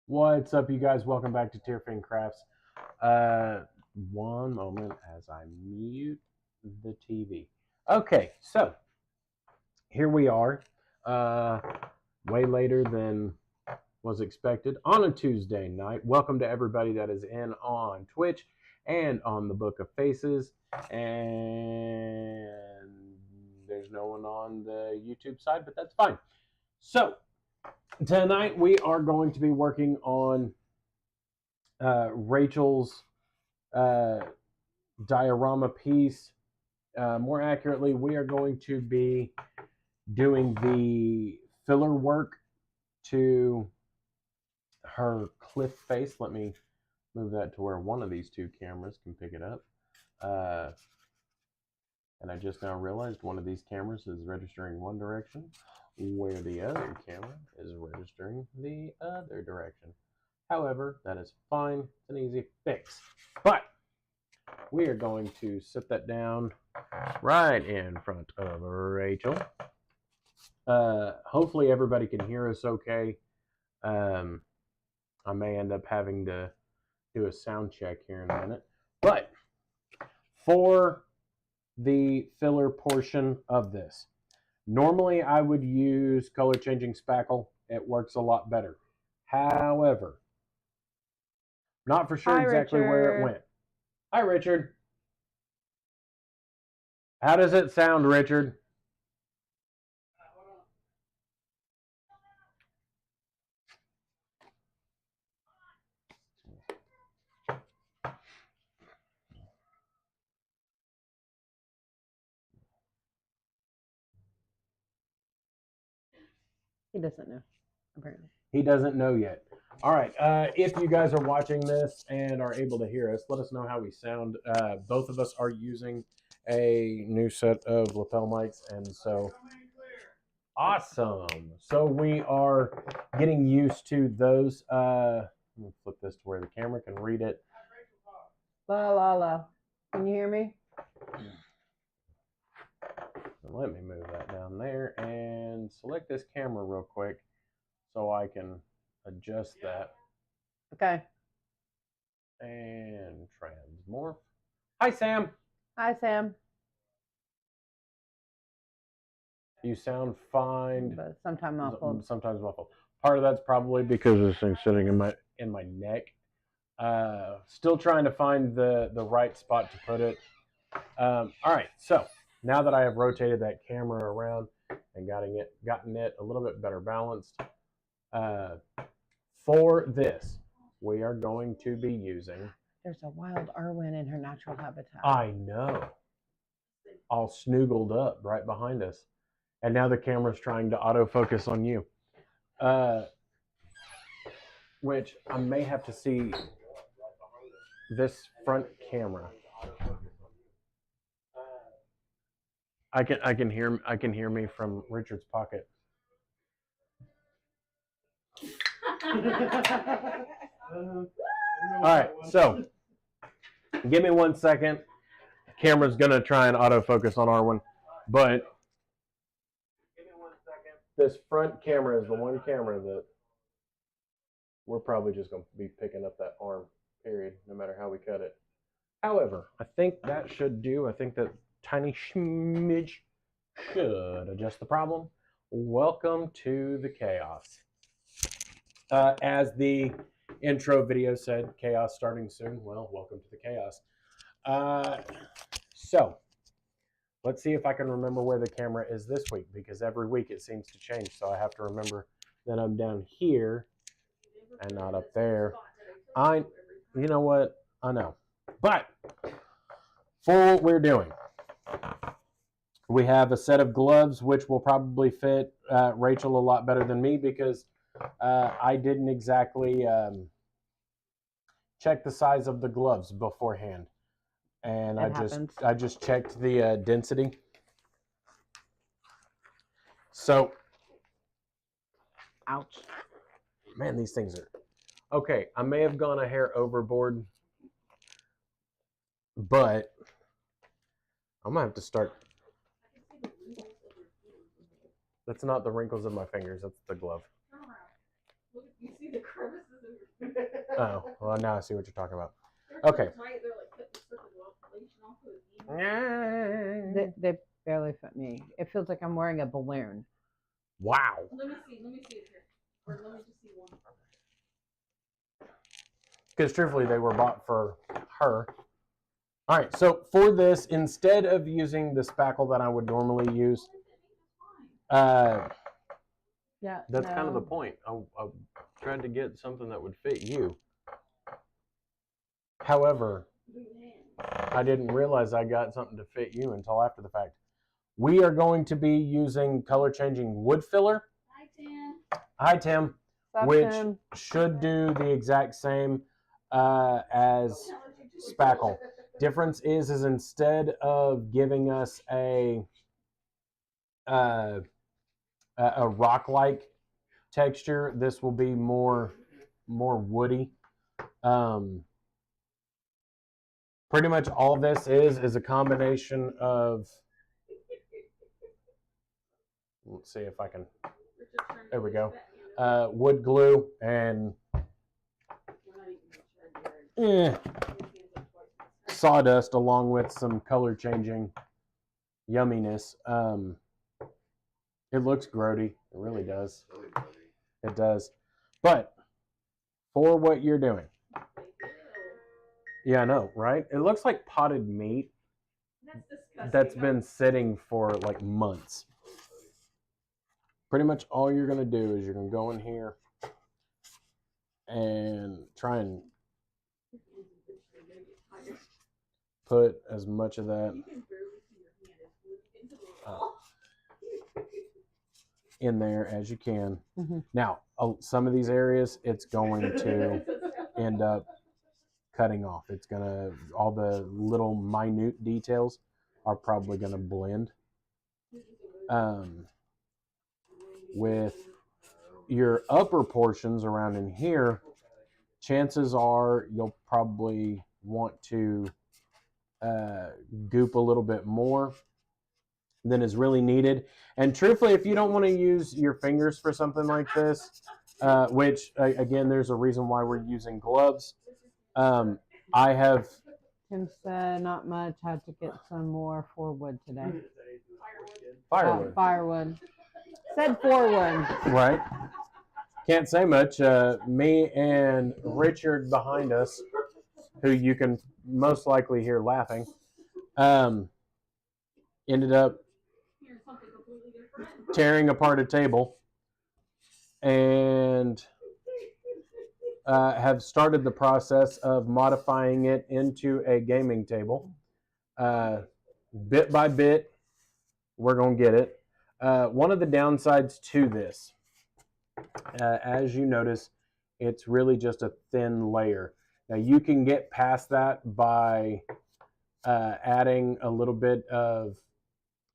What's up, you guys? Welcome back to Tearfin Crafts. One moment as I mute the TV. Okay, so here we are. Way later than was expected on a Tuesday night. Welcome to everybody that is in on Twitch and on the Book of Faces. And there's no one on the YouTube side, but that's fine. So tonight we are going to be working on Rachel's diorama piece. More accurately, we are going to be doing the filler work to her cliff face. Let me move that to where one of these two cameras can pick it up. And I just now realized one of these cameras is registering one direction, where the other camera is registering the other direction. However, that is fine. It's an easy fix. But we are going to sit that down right in front of Rachel. Hopefully everybody can hear us okay. I may end up having to do a sound check here in a minute. But for the filler portion of this, normally I would use color changing spackle. It works a lot better. However, not for sure exactly where it went. Hi, Richard. How does it sound, Richard? He doesn't know, apparently. He doesn't know yet. All right. If you guys are watching this and are able to hear us, let us know how we sound. Both of us are using a new set of lapel mics, and so awesome. So we are getting used to those. Let me flip this to where the camera can read it. La la la. Can you hear me? Let me move that down there and select this camera real quick so I can adjust that. Okay. And transmorph. Hi, Sam. Hi, Sam. You sound fine. But sometimes muffled. Sometimes muffled. Part of that's probably because this thing's sitting in my neck. Still trying to find the right spot to put it. All right, so now that I have rotated that camera around and gotten it a little bit better balanced, for this, we are going to be using... There's a wild Irwin in her natural habitat. I know. All snoogled up right behind us. And now the camera's trying to autofocus on you. Which I may have to see this front camera. I can hear me from Richard's pocket. All right, so give me 1 second. The camera's gonna try and autofocus on Arwen, but give me 1 second. This front camera is the one camera that we're probably just gonna be picking up that arm, period, no matter how we cut it. However, I think that should do. I think that tiny smidge should adjust the problem. Welcome to the chaos. As the intro video said, chaos starting soon. Well, welcome to the chaos. So let's see if I can remember where the camera is this week, because every week it seems to change. So I have to remember that I'm down here and not up there. You know what? I know. But for what we're doing, we have a set of gloves, which will probably fit Rachel a lot better than me, because I didn't exactly check the size of the gloves beforehand. And I just checked the density. So, ouch. Man, these things are... Okay, I may have gone a hair overboard, but I'm going to have to start... That's not the wrinkles of my fingers, that's the glove. You see the crevices in your Oh, well, now I see what you're talking about. Okay. They barely fit me. It feels like I'm wearing a balloon. Wow. Let me see it here. Or let me just see one. Because truthfully, they were bought for her. All right, so for this, instead of using the spackle that I would normally use, Yeah, that's kind of the point. I tried to get something that would fit you. However, I didn't realize I got something to fit you until after the fact. We are going to be using color changing wood filler. Hi, Tim. Hi, Tim. Stop, Which Tim. should do the exact same as spackle. Difference is instead of giving us a rock-like texture, this will be more woody. Pretty much all this is a combination of. Let's see if I can. There we go. Wood glue and sawdust, along with some color changing yumminess. It looks grody. It really does. It does. But for what you're doing. Yeah, I know, right? It looks like potted meat that's been sitting for like months. Pretty much all you're going to do is you're going to go in here and try and put as much of that in there as you can. Mm-hmm. Now, some of these areas, it's going to end up cutting off. It's going to, all the little minute details are probably going to blend. With your upper portions around in here, chances are you'll probably want to goop a little bit more than is really needed. And truthfully, if you don't want to use your fingers for something like this, which again, there's a reason why we're using gloves. I have. Tim said not much. Had to get some more wood today. Firewood. Firewood. Said wood. Right. Can't say much. Me and Richard behind us, who you can most likely hear laughing, ended up tearing apart a table and have started the process of modifying it into a gaming table. Bit by bit, we're going to get it. One of the downsides to this, as you notice, it's really just a thin layer. Now you can get past that by adding a little bit of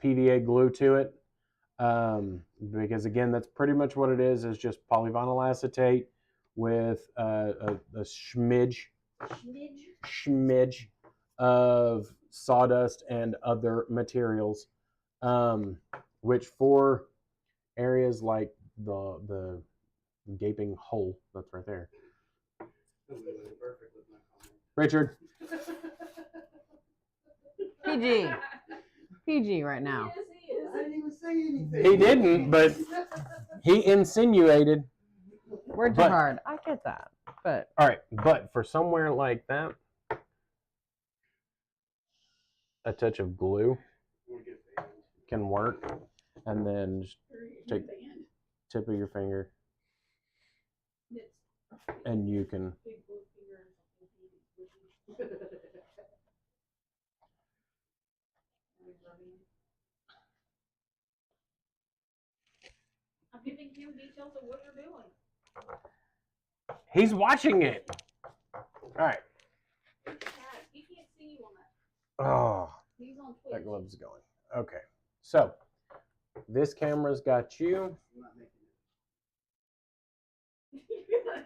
PVA glue to it, because again, that's pretty much what it is just polyvinyl acetate with a smidge of sawdust and other materials, which for areas like the gaping hole that's right there. Richard. PG right now. I didn't even say anything. He didn't, but he insinuated. Words are hard. I get that, but all right. But for somewhere like that, a touch of glue can work, and then just take tip of your finger, and you can. I'm giving him details of what you're doing. He's watching it. All right. He can't see you on that. Oh, He's on Twitch. that glove's going. Okay. So, this camera's got you.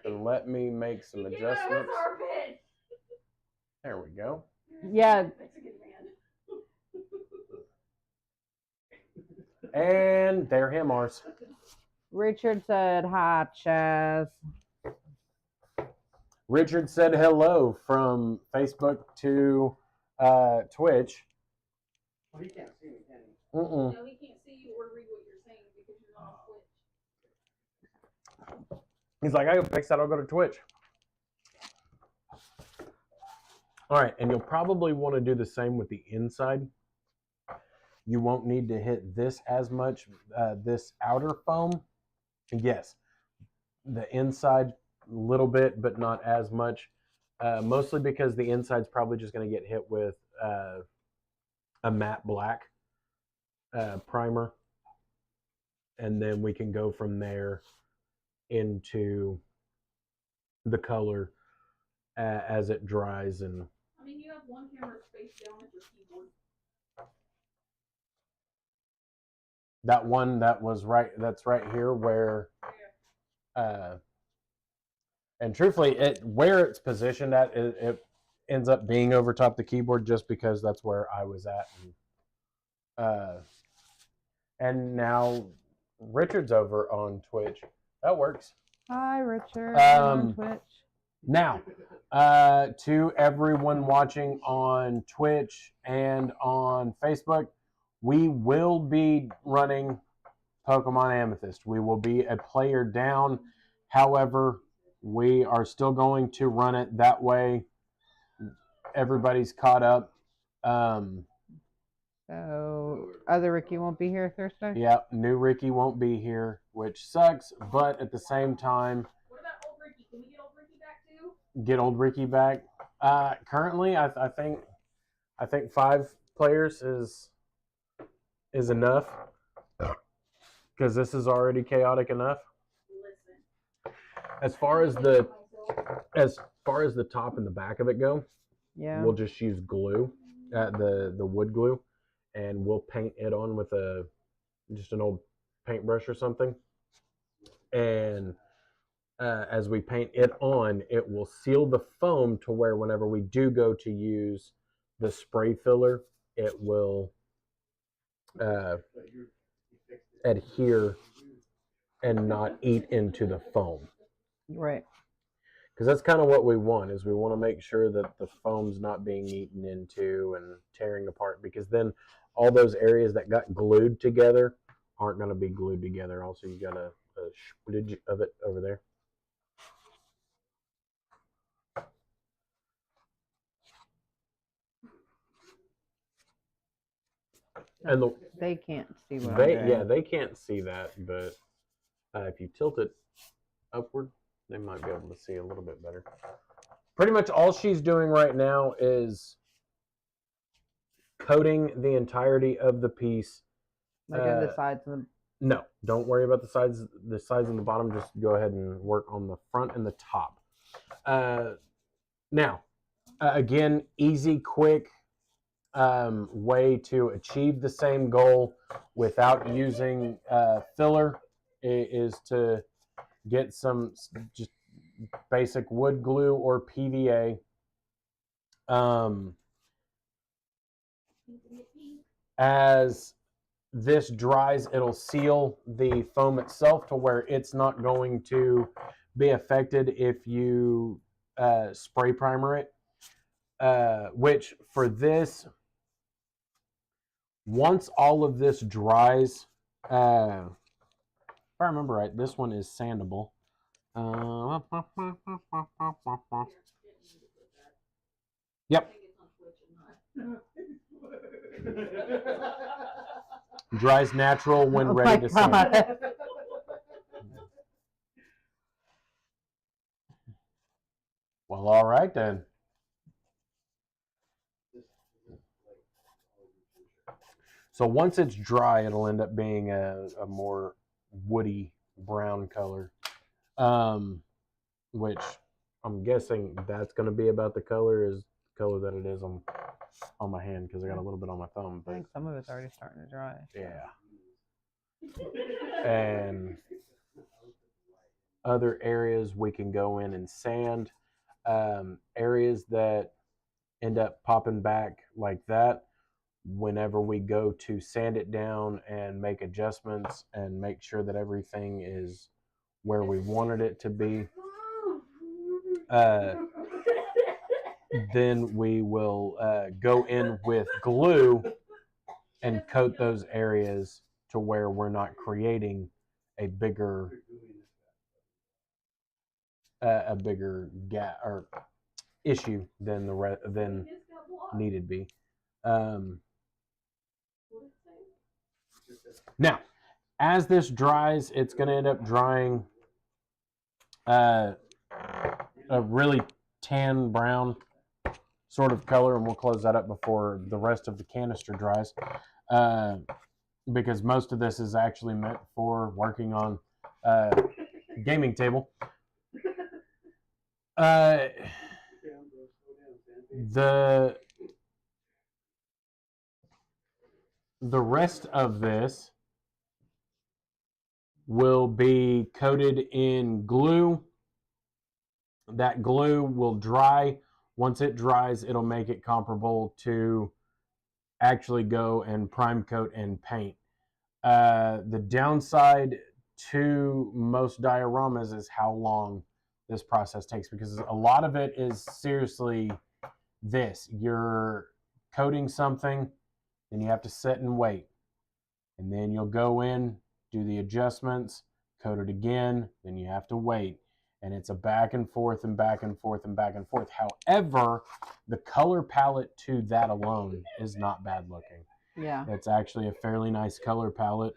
And let me make some adjustments. There we go. yeah. And there him ours. Richard said hot chest. Richard said hello from Facebook to Twitch. Well, he can't see me, can he? Mm-mm. No, he can't see you or read what you're saying because you're not on Twitch. He's like, I go fix that. I'll go to Twitch. All right, and you'll probably want to do the same with the inside. You won't need to hit this as much, this outer foam. Yes, the inside a little bit, but not as much. Mostly because the inside's probably just going to get hit with a matte black primer. And then we can go from there into the color as it dries. And I mean, you have one camera spaced down at your keyboard. that one that's right here where and truthfully where it's positioned at, it ends up being over top the keyboard just because that's where I was at. And now Richard's over on Twitch. That works. Hi, Richard. On Twitch. Now, to everyone watching on Twitch and on Facebook, we will be running Pokemon Amethyst. We will be a player down. However, we are still going to run it that way. Everybody's caught up. So, other Ricky won't be here Thursday? Yeah, new Ricky won't be here, which sucks. But at the same time, What about old Ricky? Can we get old Ricky back too? get old Ricky back. Currently, I think 5 players is enough because this is already chaotic enough. Listen. As far as the top and the back of it go, Yeah. we'll just use glue, the wood glue, and we'll paint it on with just an old paintbrush or something. And as we paint it on, it will seal the foam to where whenever we do go to use the spray filler, it will adhere and not eat into the foam. Right. Because that's kind of what we want, is we want to make sure that the foam's not being eaten into and tearing apart, because then all those areas that got glued together aren't going to be glued together. Also, you got a splidge of it over there. And they can't see what I'm doing. they can't see that, but if you tilt it upward, they might be able to see a little bit better. Pretty much all she's doing right now is coating the entirety of the piece. Like on the sides and the... No, don't worry about the sides and the bottom. Just go ahead and work on the front and the top. Now, again, easy, quick way to achieve the same goal without using filler is to get some just basic wood glue or PVA. As this dries, it'll seal the foam itself to where it's not going to be affected if you spray primer it. Which for this, once all of this dries, if I remember right, this one is sandable. Yep. Dries natural when ready to sand. Well, all right then. So once it's dry, it'll end up being a more woody brown color, which I'm guessing that's going to be about the color that it is on my hand, because I got a little bit on my thumb. But I think some of it's already starting to dry. yeah. And other areas we can go in and sand. Areas that end up popping back like that, whenever we go to sand it down and make adjustments and make sure that everything is where we wanted it to be, then we will go in with glue and coat those areas to where we're not creating a bigger gap or issue than than needed be. Now, as this dries, it's going to end up drying a really tan brown sort of color, and we'll close that up before the rest of the canister dries, because most of this is actually meant for working on gaming table. The rest of this will be coated in glue. That glue will dry. Once it dries, it'll make it comparable to actually go and prime coat and paint. The downside to most dioramas is how long this process takes, because a lot of it is seriously this. You're coating something, then you have to sit and wait. And then you'll go in, do the adjustments, coat it again, then you have to wait. And it's a back and forth and back and forth and back and forth. However, the color palette to that alone is not bad looking. Yeah. It's actually a fairly nice color palette.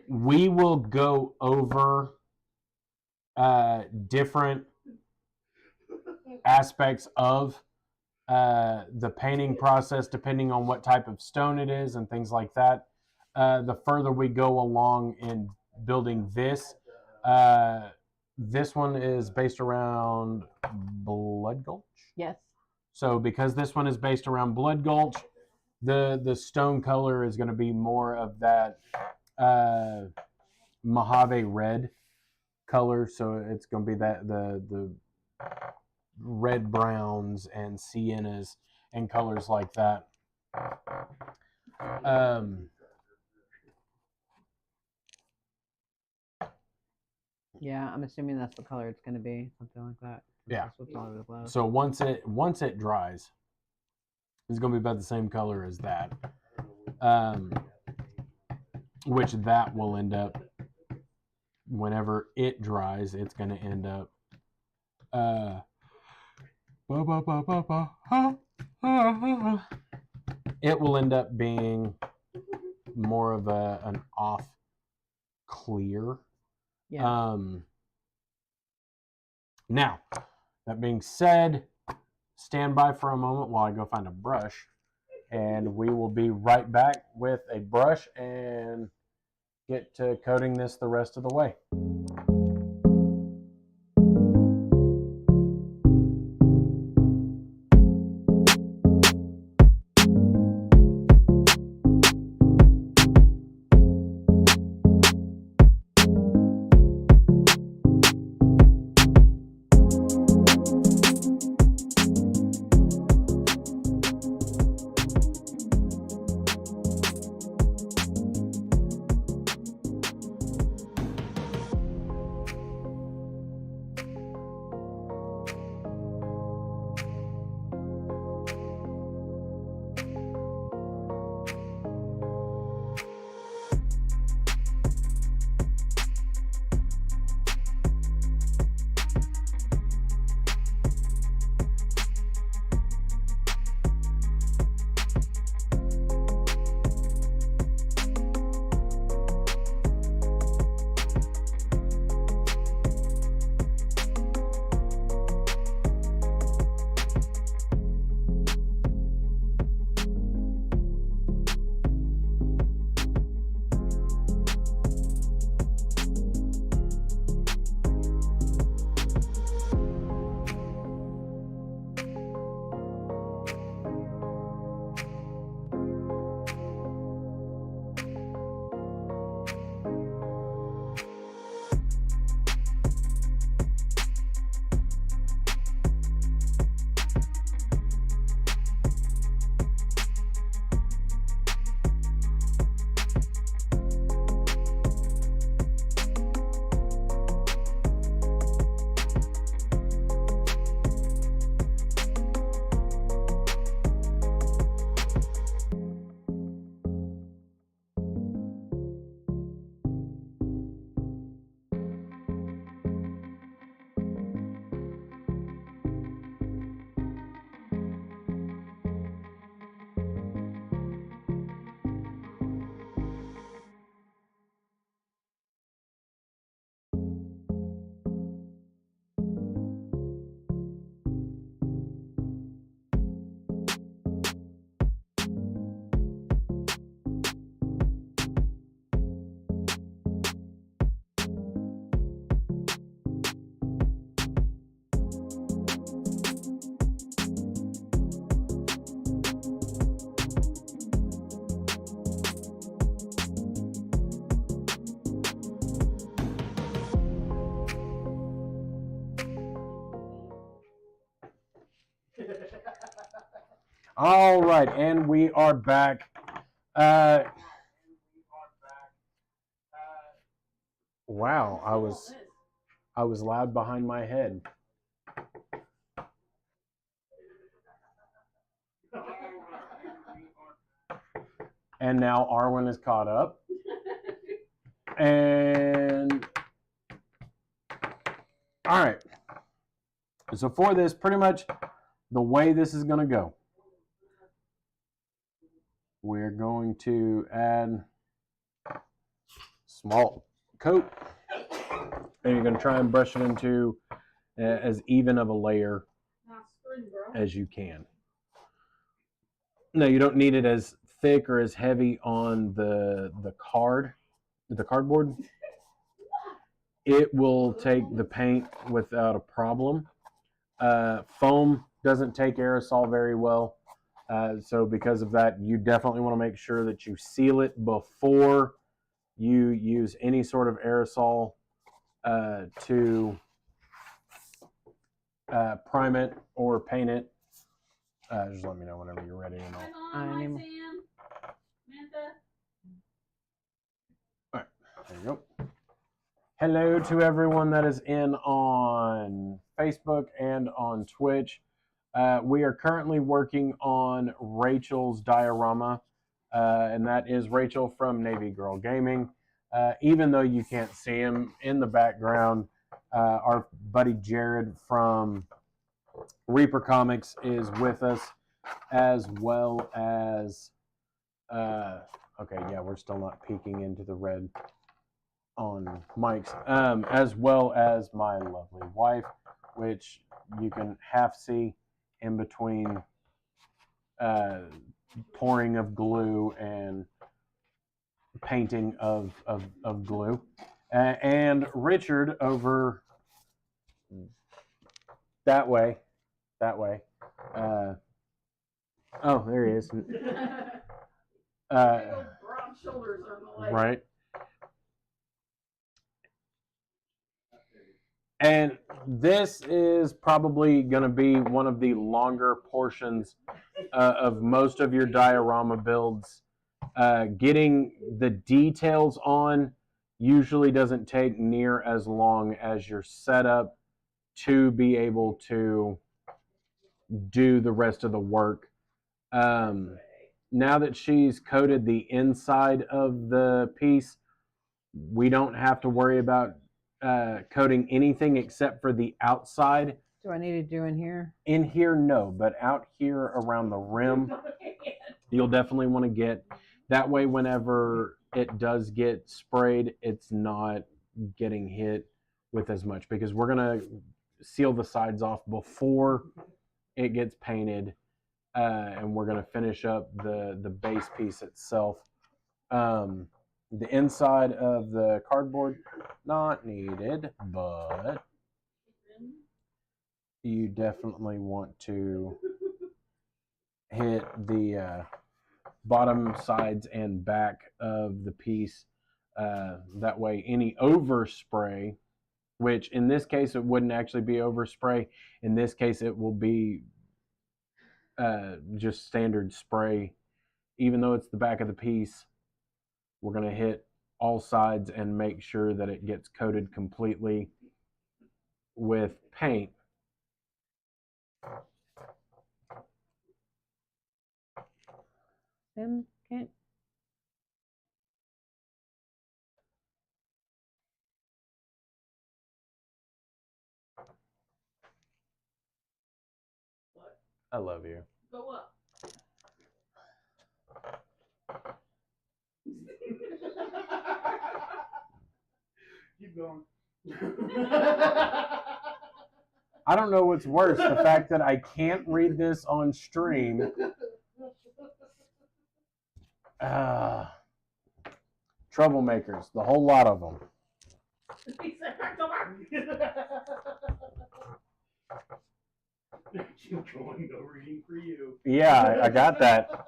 We will go over different aspects of the painting process depending on what type of stone it is and things like that. The further we go along in building this, this one is based around Blood Gulch. Yes. So because this one is based around Blood Gulch, the stone color is going to be more of that Mojave red color. So it's going to be that the red browns and siennas and colors like that. Yeah, I'm assuming that's the color it's going to be, something like that. Yeah. That's what's all over the glow. So once it dries, it's going to be about the same color as that, which that will end up, whenever it dries, it's going to end up it will end up being more of an off clear. Yeah. Now, that being said, stand by for a moment while I go find a brush, and we will be right back with a brush and get to coating this the rest of the way. All right, and we are back. Wow, I was loud behind my head. And now Arwen is caught up. And all right. So for this, pretty much the way this is going to go, we're going to add small coat, and you're going to try and brush it into as even of a layer as you can. No, you don't need it as thick or as heavy on the cardboard. It will take the paint without a problem. Foam doesn't take aerosol very well. So because of that, you definitely want to make sure that you seal it before you use any sort of aerosol to prime it or paint it. Just let me know whenever you're ready. And Hi, Mom. Hi, Sam. Samantha. all right, there you go. Hello to everyone that is in on Facebook and on Twitch. We are currently working on Rachel's diorama, and that is Rachel from navygirlgaming. Even though you can't see him in the background, our buddy Jared from Reaper Comics is with us, as well as okay, yeah, we're still not peeking into the red on mics, as well as my lovely wife, which you can half see in between pouring of glue and painting of glue. And Richard over that way. Oh, there he is. Broad shoulders on the leg. Right. And this is probably going to be one of the longer portions of most of your diorama builds. Getting the details on usually doesn't take near as long as your setup to be able to do the rest of the work. Now that she's coated the inside of the piece, we don't have to worry about coating anything except for the outside. Do I need to do in here? In here, no, but out here around the rim, you'll definitely want to get. That way, whenever it does get sprayed, it's not getting hit with as much, because we're going to seal the sides off before it gets painted, and we're going to finish up the base piece itself. The inside of the cardboard, not needed, but you definitely want to hit the bottom, sides, and back of the piece. That way, any overspray, which in this case it wouldn't actually be overspray. In this case, it will be just standard spray. Even though it's the back of the piece, we're going to hit all sides and make sure that it gets coated completely with paint. Sim, can't. What? I love you. Go up. Keep going. I don't know what's worse, the fact that I can't read this on stream. Troublemakers, the whole lot of them. He said, "Go back." Keep going, no reading for you. Yeah, I got that.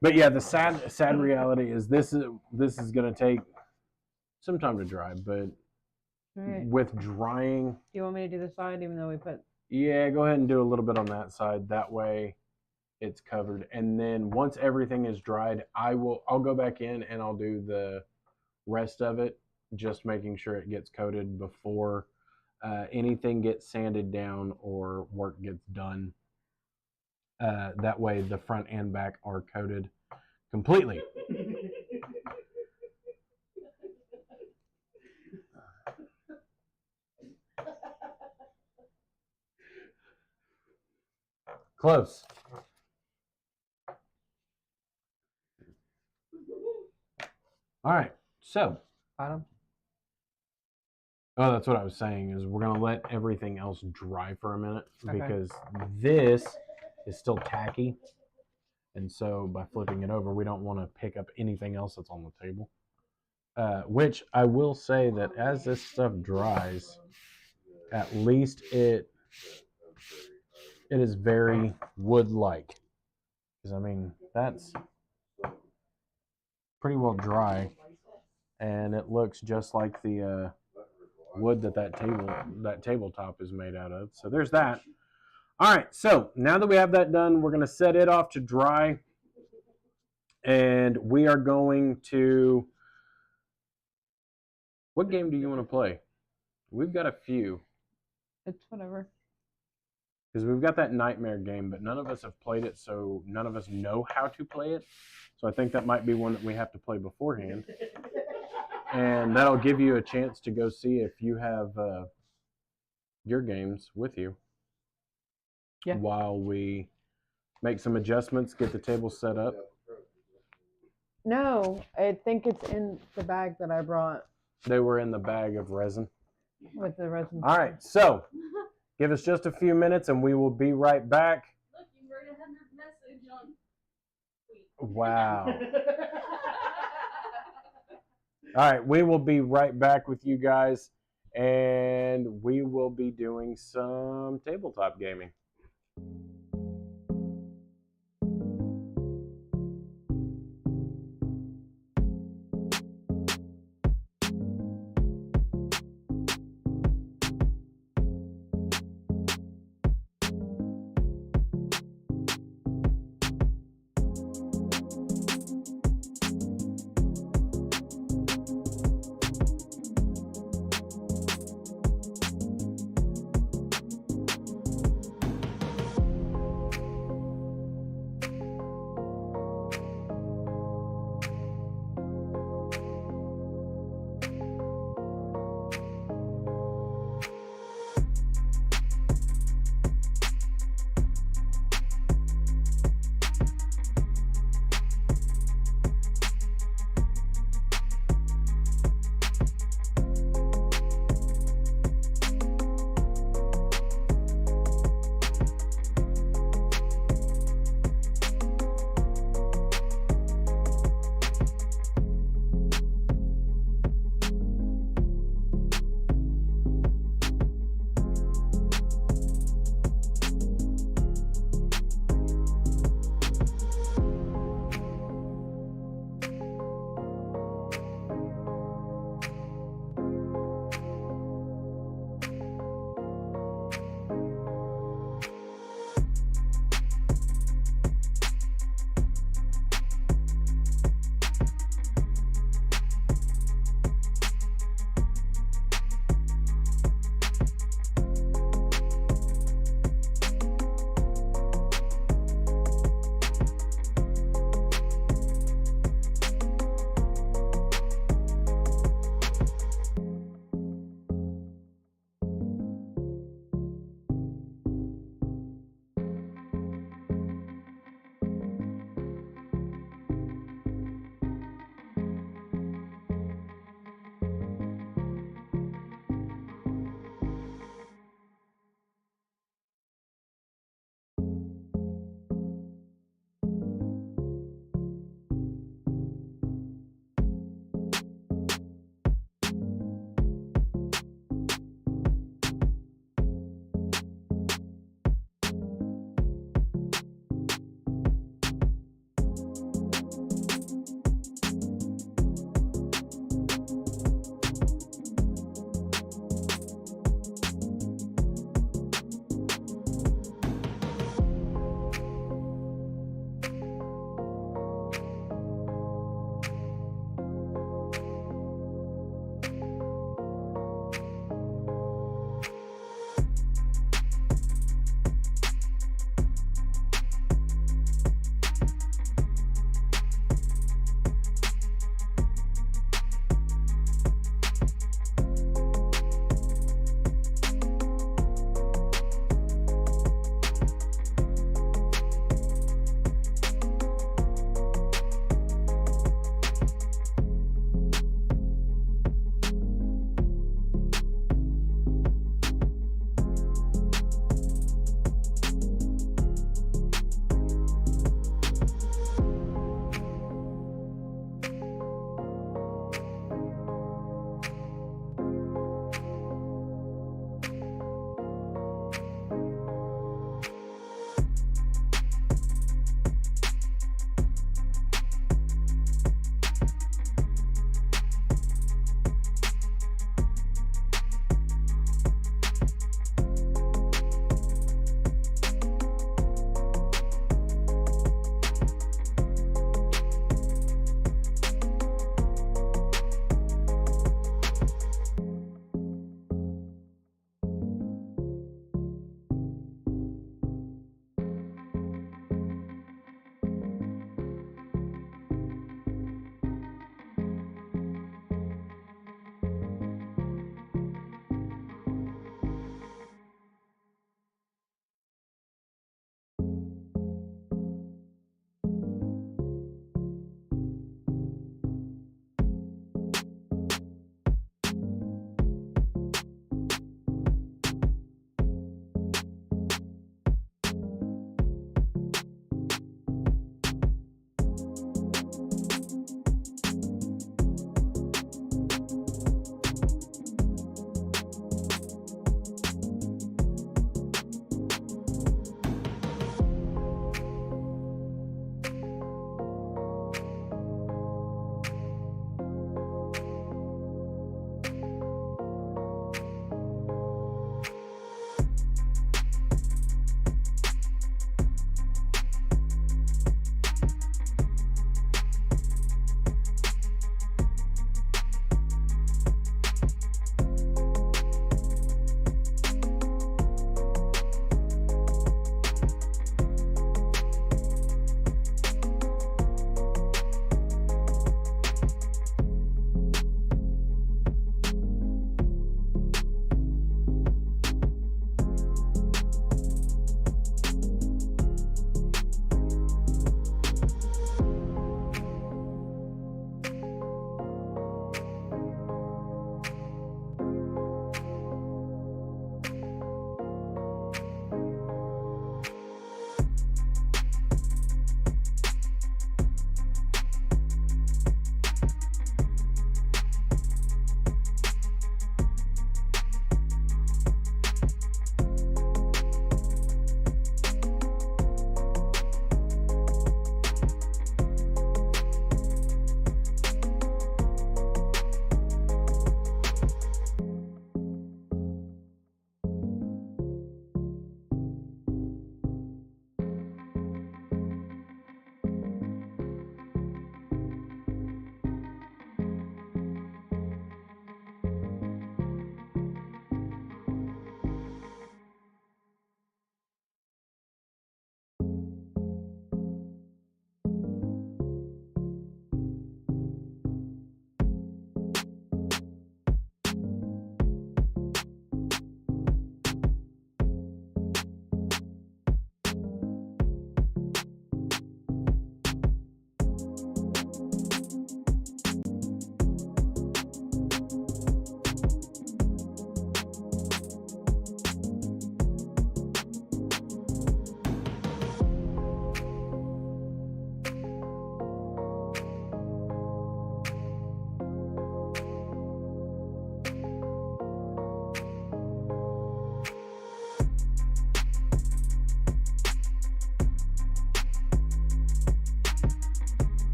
But yeah, the sad reality is this is going to take some time to dry, but All right. with drying, Do you want me to do the side, even though we put Yeah, go ahead and do a little bit on that side. That way it's covered. And then once everything is dried, I'll go back in and I'll do the rest of it, just making sure it gets coated before anything gets sanded down or work gets done. That way the front and back are coated completely. Close. All right, so Bottom. oh, that's what I was saying is we're gonna let everything else dry for a minute Okay. because this is still tacky, and so by flipping it over, we don't want to pick up anything else that's on the table. Which I will say that as this stuff dries, at least it is very wood-like. Because I mean that's pretty well dry, and it looks just like the wood that tabletop is made out of. So there's that. All right, so now that we have that done, we're going to set it off to dry, and we are going to. What game do you want to play? We've got a few. It's whatever. Because we've got that nightmare game, but none of us have played it, so none of us know how to play it. So I think that might be one that we have to play beforehand. And that'll give you a chance to go see if you have your games with you. Yeah. While we make some adjustments, get the table set up. No, I think it's in the bag that I brought They were in the bag of resin. with the resin. All right, so give us just a few minutes and we will be right back. Look, you wrote 100 message on tweet. Wow. All right, we will be right back with you guys, and we will be doing some tabletop gaming.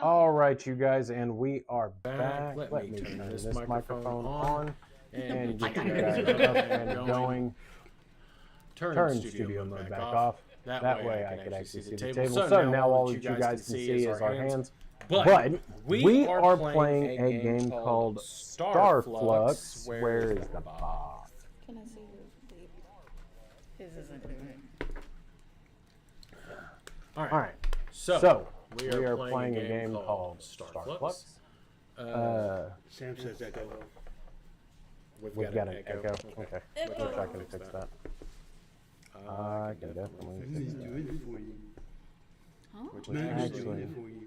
All right, you guys, and we are back. Let Let me me turn turn this this microphone on and get get you you guys guys up and going. Turn Studio mode back off. That way I could actually see the table. So now all that you guys can see is our hands. But we are playing a game called Starflux. Where is the box? Can I see your baby? His isn't doing it. All All right. So we are playing a game called Starflux. Sam says that go. We've got an echo. Okay. Echo. Wish I could fix that. I can definitely fix that. Doing it for you. Huh? Which Man's Actually- doing it for you.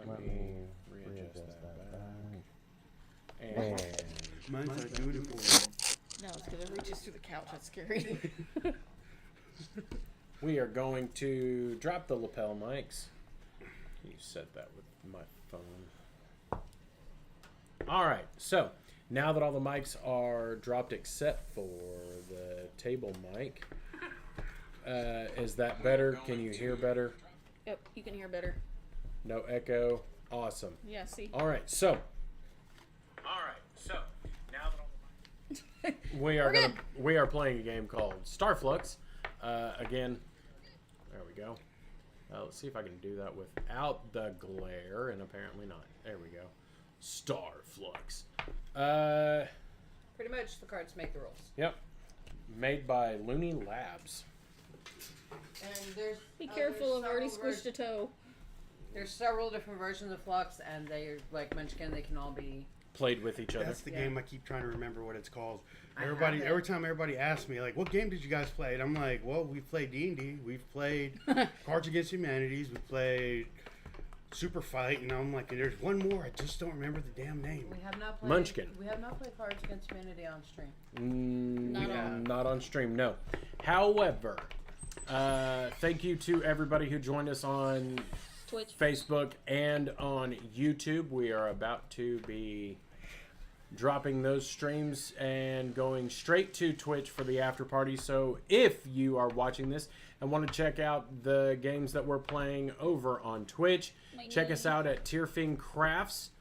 Let me readjust that back. And Mine's not doing it for No, it's because it reaches through the couch. That's scary. we are going to drop the lapel mics. You said that with my phone. All right, so now that all the mics are dropped except for the table mic, is that better? Can you hear better? Yep, you can hear better. No echo. Awesome. Yeah, see? All right, so now that all the mics, we are playing a game called Starflux. Again, there we go. Let's see if I can do that without the glare, and apparently not. There we go. Starflux. Pretty much the cards make the rules. Yep. Made by Looney Labs. And there's Be careful, I've already several squished a toe. There's several different versions of Flux, and they're like Munchkin. They can all be. Played with each other. That's the Yeah. game I keep trying to remember what it's called. I Every have it. time everybody asks me, like, what game did you guys play? And I'm like, well, we played D&D. We've played Cards Against Humanities. We played Super Fight. And I'm like, there's one more. I just don't remember the damn name. We have not played. Munchkin. We have not played Cards Against Humanity on stream. Not on stream, no. However, thank you to everybody who joined us on Twitch. Facebook and on YouTube. We are about to be dropping those streams and going straight to Twitch for the after party. So if you are watching this and want to check out the games that we're playing over on Twitch, check us out at Tierfing Crafts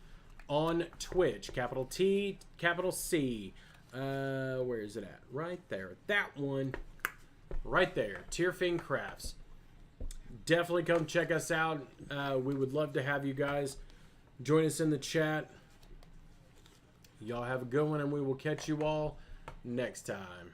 on Twitch. Capital T, capital C. Where is it at? Right there. That one. Right there. Tierfing Crafts. Definitely come check us out. We would love to have you guys join us in the chat. Y'all have a good one, and we will catch you all next time.